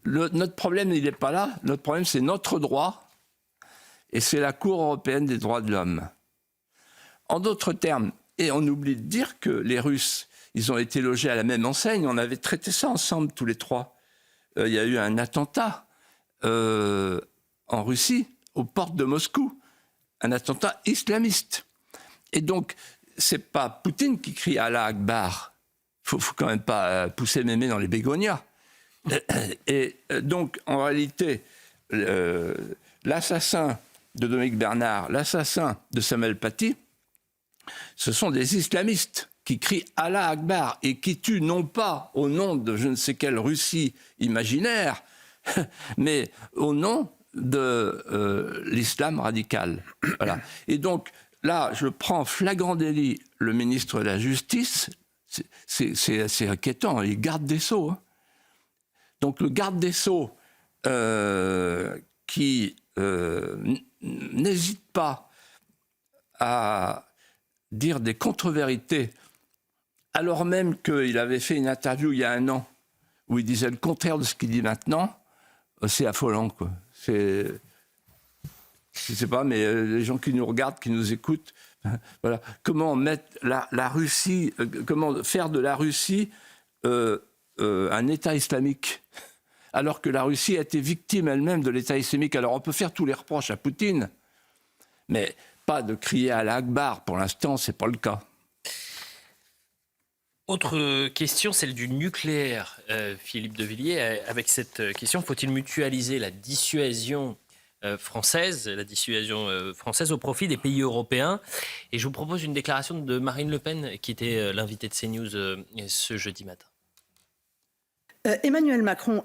Notre problème, il n'est pas là. Notre problème, c'est notre droit. Et c'est la Cour européenne des droits de l'homme. En d'autres termes, et on oublie de dire que les Russes, ils ont été logés à la même enseigne. On avait traité ça ensemble, tous les 3. Il y a eu un attentat en Russie, aux portes de Moscou. Un attentat islamiste. Et donc, c'est pas Poutine qui crie Allah Akbar. Faut quand même pas pousser mémé dans les bégonias. Et donc, en réalité, l'assassin de Dominique Bernard, l'assassin de Samuel Paty, ce sont des islamistes qui crient Allah Akbar et qui tuent non pas au nom de je ne sais quelle Russie imaginaire, mais au nom de l'islam radical. Voilà. Et donc, là, je prends flagrant délit le ministre de la Justice, c'est inquiétant, il garde des Sceaux. Hein. Donc, le garde des Sceaux qui n'hésite pas à dire des contre-vérités, alors même qu'il avait fait une interview il y a 1 an où il disait le contraire de ce qu'il dit maintenant, c'est affolant, quoi. Je ne sais pas, mais les gens qui nous regardent, qui nous écoutent, voilà. Comment mettre la Russie, comment faire de la Russie un État islamique, alors que la Russie a été victime elle-même de l'État islamique. Alors on peut faire tous les reproches à Poutine, mais pas de crier à l'Akbar. Pour l'instant, c'est pas le cas. Autre question, celle du nucléaire. Philippe de Villiers, avec cette question, faut-il mutualiser la dissuasion française au profit des pays européens? Et je vous propose une déclaration de Marine Le Pen, qui était l'invitée de CNews ce jeudi matin. Emmanuel Macron,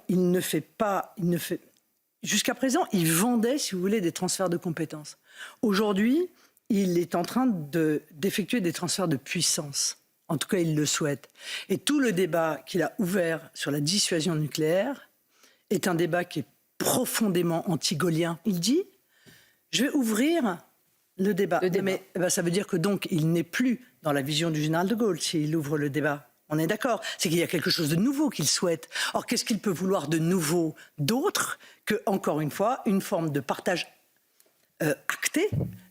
jusqu'à présent, il vendait, si vous voulez, des transferts de compétences. Aujourd'hui, il est en train d'effectuer des transferts de puissance. En tout cas, il le souhaite. Et tout le débat qu'il a ouvert sur la dissuasion nucléaire est un débat qui est profondément anti-gaullien. Il dit, je vais ouvrir le débat. Mais ça veut dire que donc, il n'est plus dans la vision du général de Gaulle s'il ouvre le débat. On est d'accord. C'est qu'il y a quelque chose de nouveau qu'il souhaite. Or, qu'est-ce qu'il peut vouloir de nouveau d'autre que, encore une fois, une forme de partage acté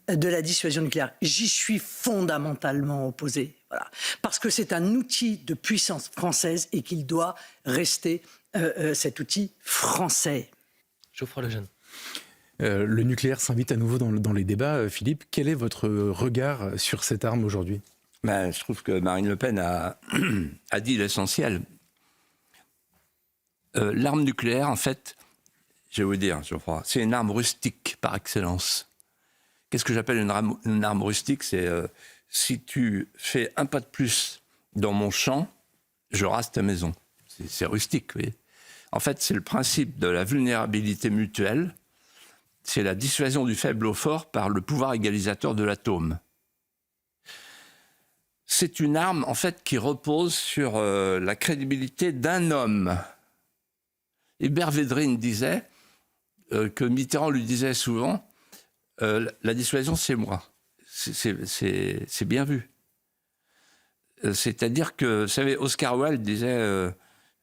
de la dissuasion nucléaire? J'y suis fondamentalement opposé. Voilà. Parce que c'est un outil de puissance française et qu'il doit rester cet outil français. Geoffroy Lejeune. Le nucléaire s'invite à nouveau dans les débats. Philippe, quel est votre regard sur cette arme aujourd'hui ? Je trouve que Marine Le Pen a dit l'essentiel. L'arme nucléaire, en fait, je vais vous dire, je crois, c'est une arme rustique par excellence. Qu'est-ce que j'appelle une arme rustique ? C'est si tu fais un pas de plus dans mon champ, je rase ta maison. C'est rustique, vous voyez. En fait, c'est le principe de la vulnérabilité mutuelle. c'est la dissuasion du faible au fort par le pouvoir égalisateur de l'atome. C'est une arme, en fait, qui repose sur la crédibilité d'un homme. Hubert Védrine disait que Mitterrand lui disait souvent la dissuasion, c'est moi. C'est bien vu. C'est-à-dire que, vous savez, Oscar Wilde disait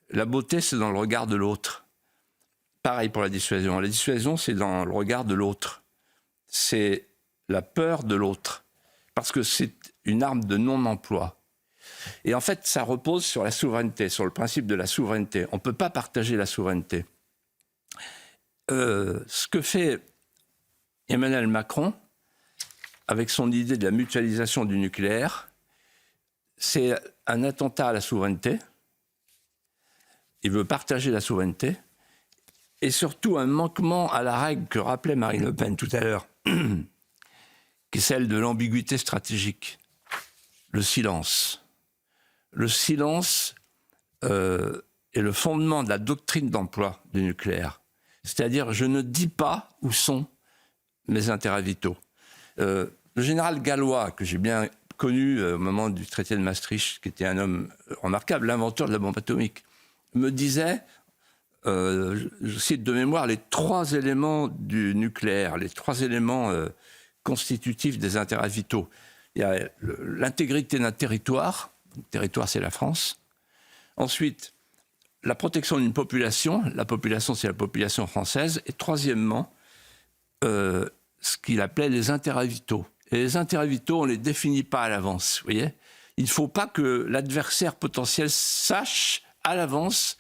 la beauté, c'est dans le regard de l'autre. Pareil pour la dissuasion. La dissuasion, c'est dans le regard de l'autre. C'est la peur de l'autre. Parce que c'est une arme de non-emploi. Et en fait, ça repose sur la souveraineté, sur le principe de la souveraineté. On ne peut pas partager la souveraineté. Ce que fait Emmanuel Macron, avec son idée de la mutualisation du nucléaire, c'est un attentat à la souveraineté. Il veut partager la souveraineté. Et surtout un manquement à la règle que rappelait Marine Le Pen tout à l'heure, qui est celle de l'ambiguïté stratégique. Le silence. Le silence est le fondement de la doctrine d'emploi du nucléaire. C'est-à-dire, je ne dis pas où sont mes intérêts vitaux. Le général Gallois, que j'ai bien connu au moment du traité de Maastricht, qui était un homme remarquable, l'inventeur de la bombe atomique, me disait... je cite de mémoire les 3 éléments du nucléaire, les 3 éléments constitutifs des intérêts vitaux. Il y a l'intégrité d'un territoire. Le territoire, c'est la France. Ensuite, la protection d'une population. La population, c'est la population française. Et troisièmement, ce qu'il appelait les intérêts vitaux. Et les intérêts vitaux, on ne les définit pas à l'avance. Vous voyez ? Il ne faut pas que l'adversaire potentiel sache à l'avance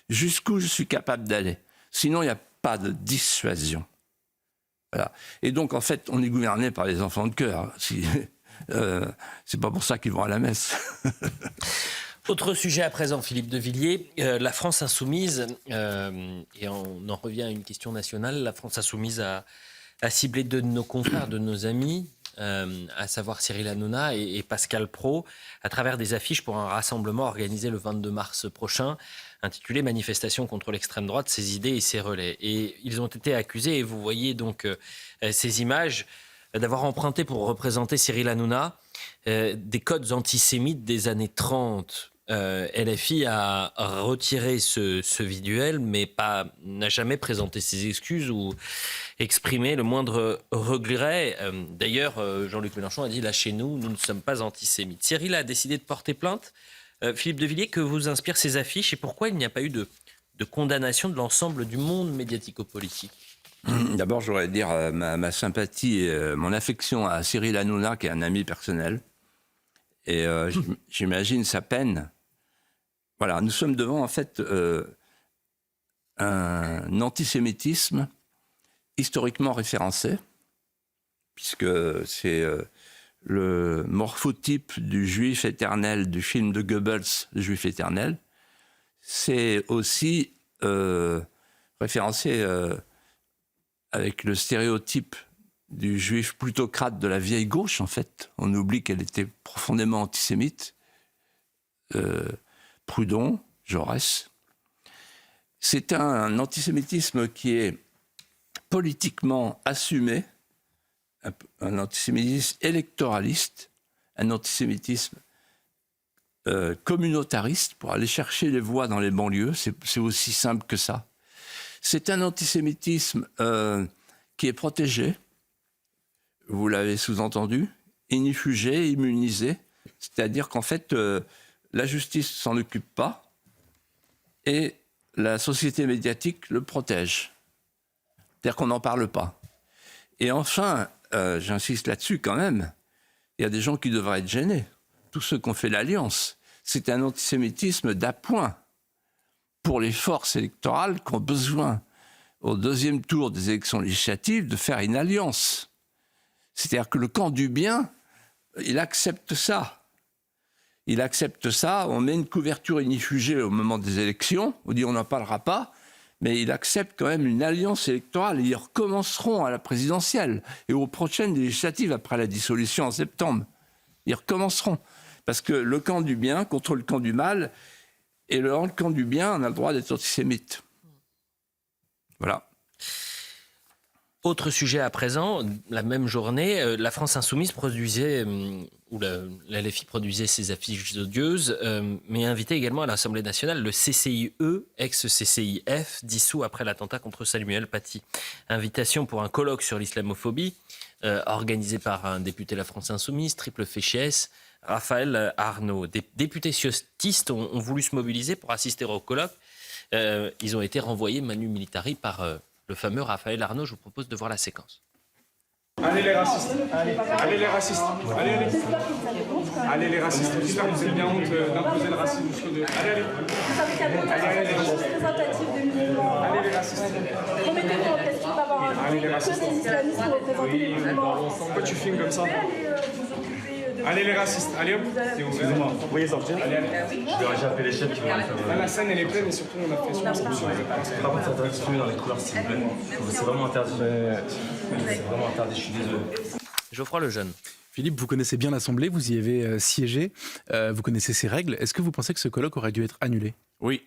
jusqu'où je suis capable d'aller. Sinon, il n'y a pas de dissuasion. Voilà. Et donc, en fait, on est gouverné par les enfants de cœur. C'est pas pour ça qu'ils vont à la messe. Autre sujet à présent, Philippe de Villiers, la France insoumise, et on en revient à une question nationale, la France insoumise a ciblé 2 de nos confrères, de nos amis, à savoir Cyril Hanouna et Pascal Praud, à travers des affiches pour un rassemblement organisé le 22 mars prochain, intitulé « Manifestation contre l'extrême droite, ses idées et ses relais ». Et ils ont été accusés, et vous voyez donc ces images, d'avoir emprunté pour représenter Cyril Hanouna des codes antisémites des années 30. LFI a retiré ce visuel, mais n'a jamais présenté ses excuses ou exprimé le moindre regret. D'ailleurs, Jean-Luc Mélenchon a dit « Lâchez-nous, nous ne sommes pas antisémites ». Cyril a décidé de porter plainte. Philippe de Villiers, que vous inspirent ces affiches et pourquoi il n'y a pas eu de condamnation de l'ensemble du monde médiatico-politique ? D'abord, je voudrais dire ma sympathie et mon affection à Cyril Hanouna, qui est un ami personnel. Et j'imagine sa peine. Voilà, nous sommes devant, en fait, un antisémitisme historiquement référencé, puisque c'est le morphotype du juif éternel du film de Goebbels, le juif éternel. C'est aussi référencé avec le stéréotype du juif plutocrate de la vieille gauche, en fait. On oublie qu'elle était profondément antisémite. Proudhon, Jaurès. C'est un antisémitisme qui est politiquement assumé, un antisémitisme électoraliste, un antisémitisme communautariste pour aller chercher les voix dans les banlieues. C'est aussi simple que ça. C'est un antisémitisme qui est protégé, vous l'avez sous-entendu, inifugé, immunisé. C'est-à-dire qu'en fait, la justice ne s'en occupe pas et la société médiatique le protège. C'est-à-dire qu'on n'en parle pas. Et enfin, j'insiste là-dessus quand même, il y a des gens qui devraient être gênés. Tous ceux qui ont fait l'alliance. C'est un antisémitisme d'appoint pour les forces électorales qui ont besoin, au 2e tour des élections législatives, de faire une alliance. C'est-à-dire que le camp du bien, il accepte ça. Il accepte ça, on met une couverture inifugée au moment des élections, on dit on n'en parlera pas, mais il accepte quand même une alliance électorale. Ils recommenceront à la présidentielle et aux prochaines législatives après la dissolution en septembre. Ils recommenceront. Parce que le camp du bien contre le camp du mal, et le camp du bien, on a le droit d'être antisémite. Voilà. Autre sujet à présent, la même journée, la France Insoumise produisait, ou la LFI produisait ses affiches odieuses, mais invitait également à l'Assemblée nationale le CCIE, ex-CCIF, dissous après l'attentat contre Samuel Paty. Invitation pour un colloque sur l'islamophobie, organisé par un député de la France Insoumise, triple féchesse, Raphaël Arnaud. Des députés ciotistes ont voulu se mobiliser pour assister au colloque. Ils ont été renvoyés manu militari par le fameux Raphaël Arnaud. Je vous propose de voir la séquence. Allez les racistes, allez les racistes, allez les racistes. J'espère que vous avez bien honte d'imposer le racisme jusqu'au deux. Allez les racistes. Allez les racistes. Remettez-vous, est-ce qu'il va y avoir Allez les que racistes. des islamistes pour représenter les musulmans? Pourquoi tu filmes comme ça? Allez les racistes, allez hop. Excusez-moi, vous pourriez sortir? Allez, allez. J'ai appelé les chefs qui vont le faire. Là, la scène elle est pleine et surtout on a fait sur les Par contre, ça interdit de filmer dans les couloirs, s'il vous plaît. C'est vraiment interdit. C'est vraiment interdit, je suis désolé. Geoffroy Lejeune. Philippe, vous connaissez bien l'Assemblée, vous y avez siégé, vous connaissez ses règles. Est-ce que vous pensez que ce colloque aurait dû être annulé? Oui.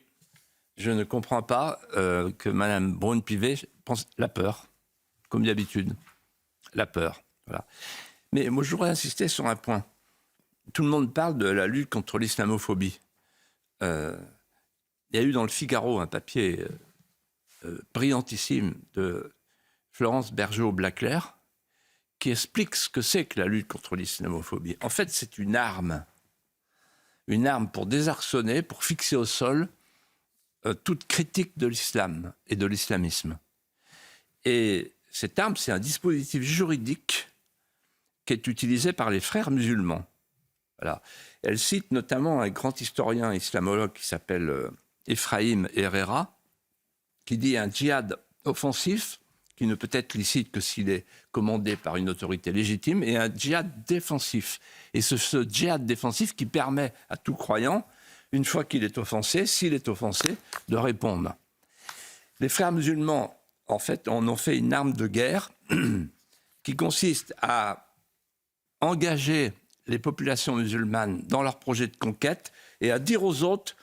Je ne comprends pas que Mme Braun-Pivet pense la peur, comme d'habitude. La peur. Voilà. Mais moi, je voudrais insister sur un point. Tout le monde parle de la lutte contre l'islamophobie. Il y a eu dans le Figaro un papier brillantissime de Florence Bergeau-Blaclair qui explique ce que c'est que la lutte contre l'islamophobie. En fait, c'est une arme pour désarçonner, pour fixer au sol toute critique de l'islam et de l'islamisme. Et cette arme, c'est un dispositif juridique qui est utilisé par les frères musulmans. Voilà. Elle cite notamment un grand historien islamologue qui s'appelle Ephraim Herrera, qui dit un djihad offensif, qui ne peut être licite que s'il est commandé par une autorité légitime, et un djihad défensif. Et ce djihad défensif qui permet à tout croyant, une fois qu'il est offensé, s'il est offensé, de répondre. Les frères musulmans, en fait, en ont fait une arme de guerre qui consiste à engager les populations musulmanes dans leur projet de conquête et à dire aux autres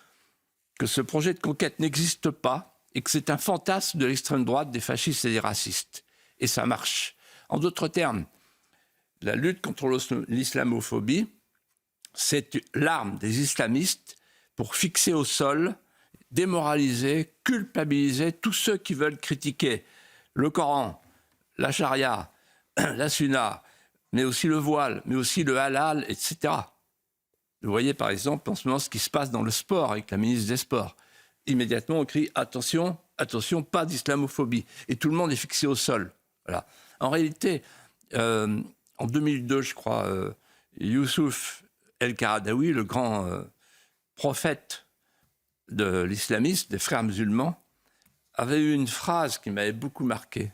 que ce projet de conquête n'existe pas et que c'est un fantasme de l'extrême droite, des fascistes et des racistes. Et ça marche. En d'autres termes, la lutte contre l'islamophobie, c'est l'arme des islamistes pour fixer au sol, démoraliser, culpabiliser tous ceux qui veulent critiquer le Coran, la charia, la sunna, mais aussi le voile, mais aussi le halal, etc. Vous voyez par exemple en ce moment ce qui se passe dans le sport avec la ministre des Sports. Immédiatement on crie « attention, attention, pas d'islamophobie ». Et tout le monde est fixé au sol. Voilà. En réalité, en 2002, je crois, Youssouf El-Qaradawi, le grand prophète de l'islamisme, des frères musulmans, avait eu une phrase qui m'avait beaucoup marqué,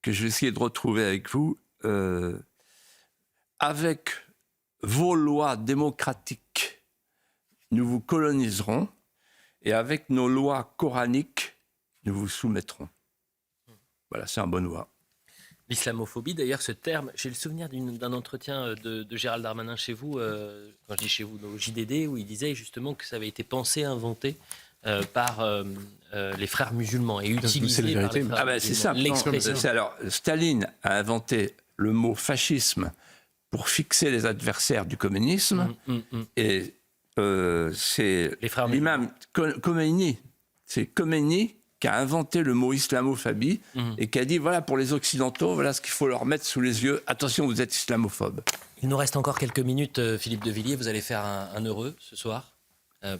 que je vais essayer de retrouver avec vous. Avec vos lois démocratiques, nous vous coloniserons, et avec nos lois coraniques, nous vous soumettrons. Voilà, c'est un bon loi. L'islamophobie, d'ailleurs, ce terme, j'ai le souvenir d'un entretien de Gérald Darmanin chez vous, quand je dis chez vous, au JDD, où il disait justement que ça avait été pensé, inventé par les frères musulmans et utilisé par les frères musulmans. C'est simple. Alors, Staline a inventé le mot fascisme pour fixer les adversaires du communisme, et c'est l'imam Khomeini. C'est Khomeini qui a inventé le mot islamophobie et qui a dit, voilà, pour les Occidentaux, voilà ce qu'il faut leur mettre sous les yeux. Attention, vous êtes islamophobe. Il nous reste encore quelques minutes, Philippe de Villiers. Vous allez faire un heureux ce soir,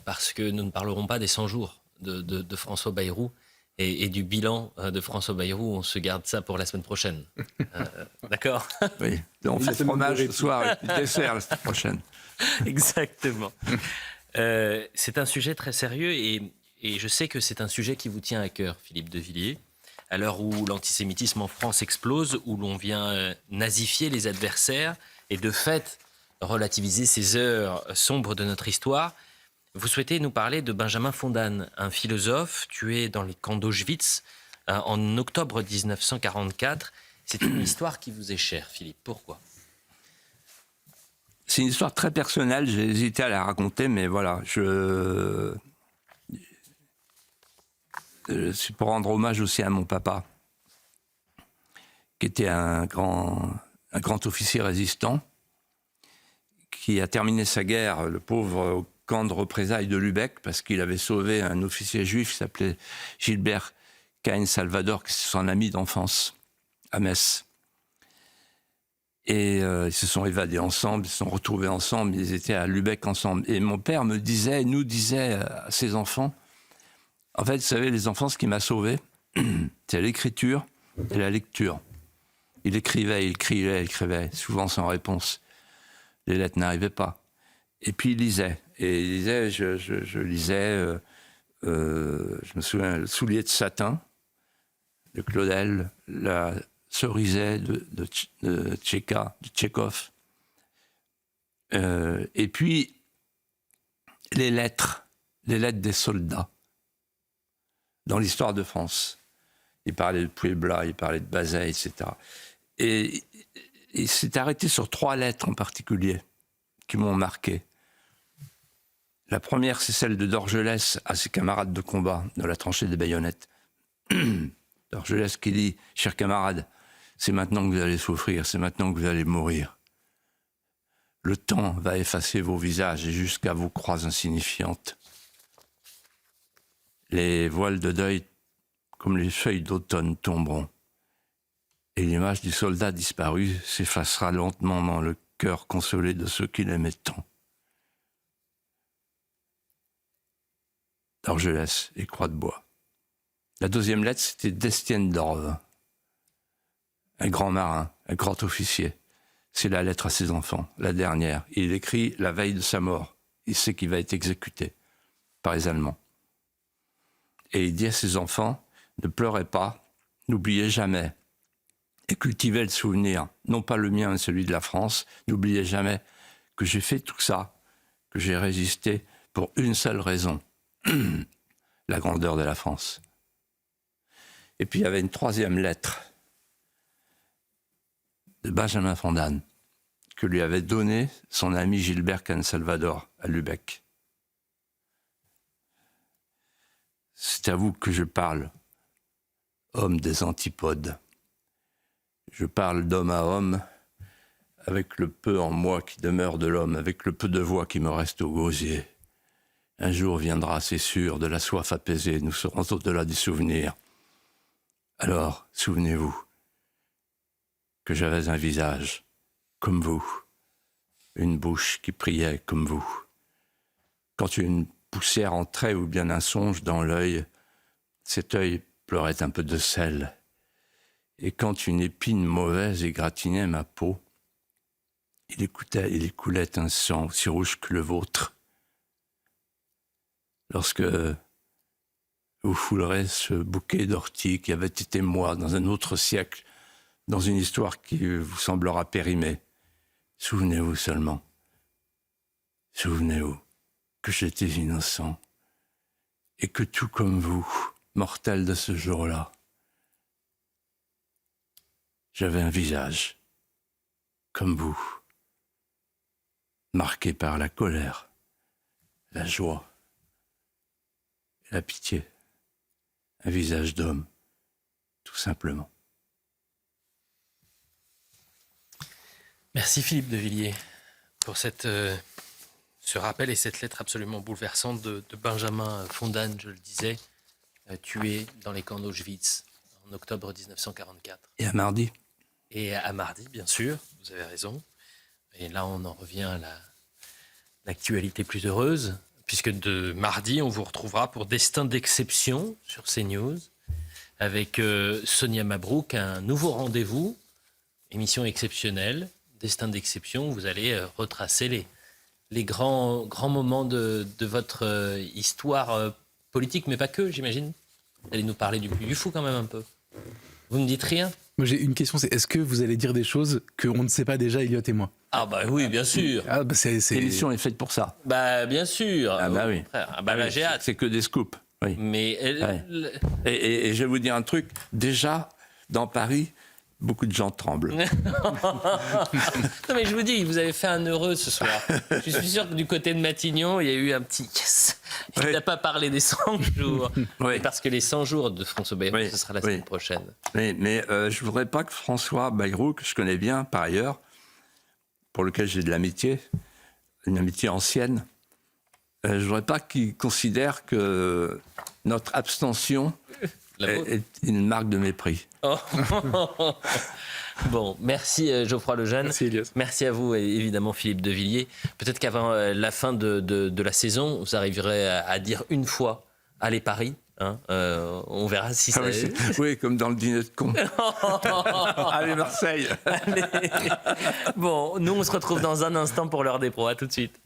parce que nous ne parlerons pas des 100 jours de François Bayrou et du bilan de François Bayrou. On se garde ça pour la semaine prochaine. D'accord ? Oui, on fait fromage ce soir et puis dessert la semaine prochaine. Exactement. C'est un sujet très sérieux et je sais que c'est un sujet qui vous tient à cœur, Philippe de Villiers, à l'heure où l'antisémitisme en France explose, où l'on vient nazifier les adversaires et de fait relativiser ces heures sombres de notre histoire. Vous souhaitez nous parler de Benjamin Fondane, un philosophe tué dans les camps d'Auschwitz en octobre 1944. C'est une histoire qui vous est chère, Philippe. Pourquoi ? C'est une histoire très personnelle, j'ai hésité à la raconter, mais voilà, c'est pour rendre hommage aussi à mon papa. qui était un grand officier résistant, qui a terminé sa guerre, le pauvre, au camp de représailles de Lübeck, parce qu'il avait sauvé un officier juif qui s'appelait Gilbert Cain Salvador, qui est son ami d'enfance, à Metz. Et ils se sont évadés ensemble, ils se sont retrouvés ensemble, ils étaient à Lübeck ensemble. Et mon père nous disait à ses enfants, en fait, vous savez, les enfants, ce qui m'a sauvé, c'est l'écriture et la lecture. Il écrivait, souvent sans réponse. Les lettres n'arrivaient pas. Et puis il lisait. Et il lisait, je lisais, je me souviens, Le soulier de satin de Claudel, La Cerisay de Tchekhov. Et puis les lettres des soldats dans l'histoire de France. Il parlait de Puebla, il parlait de Bazaine, etc. Et il s'est arrêté sur 3 lettres en particulier qui m'ont marqué. La première, c'est celle de Dorgelès à ses camarades de combat dans la tranchée des baïonnettes. Dorgelès qui dit « Chers camarades, c'est maintenant que vous allez souffrir, c'est maintenant que vous allez mourir. Le temps va effacer vos visages et jusqu'à vos croix insignifiantes. Les voiles de deuil, comme les feuilles d'automne, tomberont. Et l'image du soldat disparu s'effacera lentement dans le cœur consolé de ceux qui l'aimaient tant. » Dorgelès et Croix de Bois. La deuxième lettre, c'était d'Estienne d'Orve, un grand marin, un grand officier. C'est la lettre à ses enfants, la dernière. Il écrit la veille de sa mort. Il sait qu'il va être exécuté par les Allemands. Et il dit à ses enfants, ne pleurez pas, n'oubliez jamais, et cultivez le souvenir, non pas le mien, mais celui de la France, n'oubliez jamais que j'ai fait tout ça, que j'ai résisté pour une seule raison, la grandeur de la France. Et puis il y avait une troisième lettre de Benjamin Fontaine que lui avait donnée son ami Gilbert Cain Salvador à Lübeck. C'est à vous que je parle, homme des antipodes. Je parle d'homme à homme, avec le peu en moi qui demeure de l'homme, avec le peu de voix qui me reste au gosier. Un jour viendra, c'est sûr, de la soif apaisée, nous serons au-delà du souvenir. Alors, souvenez-vous que j'avais un visage comme vous, une bouche qui priait comme vous. Quand une poussière entrait ou bien un songe dans l'œil, cet œil pleurait un peu de sel. Et quand une épine mauvaise égratignait ma peau, il coulait un sang aussi rouge que le vôtre. Lorsque vous foulerez ce bouquet d'orties qui avait été moi dans un autre siècle, dans une histoire qui vous semblera périmée, souvenez-vous seulement, souvenez-vous que j'étais innocent et que tout comme vous, mortel de ce jour-là, j'avais un visage comme vous, marqué par la colère, la joie, la pitié, un visage d'homme, tout simplement. Merci Philippe de Villiers pour ce rappel et cette lettre absolument bouleversante de Benjamin Fontaine, je le disais, tué dans les camps d'Auschwitz en octobre 1944. Et à mardi. Et à mardi, bien sûr, vous avez raison. Et là, on en revient à l'actualité plus heureuse, puisque de mardi, on vous retrouvera pour Destin d'exception sur CNews, avec Sonia Mabrouk, un nouveau rendez-vous, émission exceptionnelle, Destin d'exception, vous allez retracer les grands moments de votre histoire politique, mais pas que, j'imagine. Vous allez nous parler du Puy du Fou quand même un peu. Vous ne dites rien ? Moi j'ai une question, c'est est-ce que vous allez dire des choses qu'on ne sait pas déjà, Elliot et moi ? Ah bah oui, bien sûr. Ah bah L'émission est faite pour ça. Bah bien sûr. Ah bah oui. Ah bah là, j'ai hâte. C'est que des scoops. Oui. Mais Et je vais vous dire un truc. Déjà, dans Paris, beaucoup de gens tremblent. Non mais je vous dis, vous avez fait un heureux ce soir. Je suis sûr que du côté de Matignon, il y a eu un petit yes. Il n'a pas parlé des 100 jours. Oui. Parce que les 100 jours de François Bayrou, ce sera la semaine prochaine. Oui, mais je ne voudrais pas que François Bayrou, que je connais bien par ailleurs, pour lequel j'ai de l'amitié, une amitié ancienne, je ne voudrais pas qu'il considère que notre abstention est une marque de mépris. Oh. Bon, merci Geoffroy Lejeune. Merci Elias. Merci à vous, et évidemment Philippe de Villiers. Peut-être qu'avant la fin de la saison, vous arriverez à dire une fois « Allez Paris ». Hein, on verra si ça... Oui, comme dans le dîner de con. Allez Marseille. Allez. Bon, nous on se retrouve dans un instant pour l'heure des pros. À tout de suite.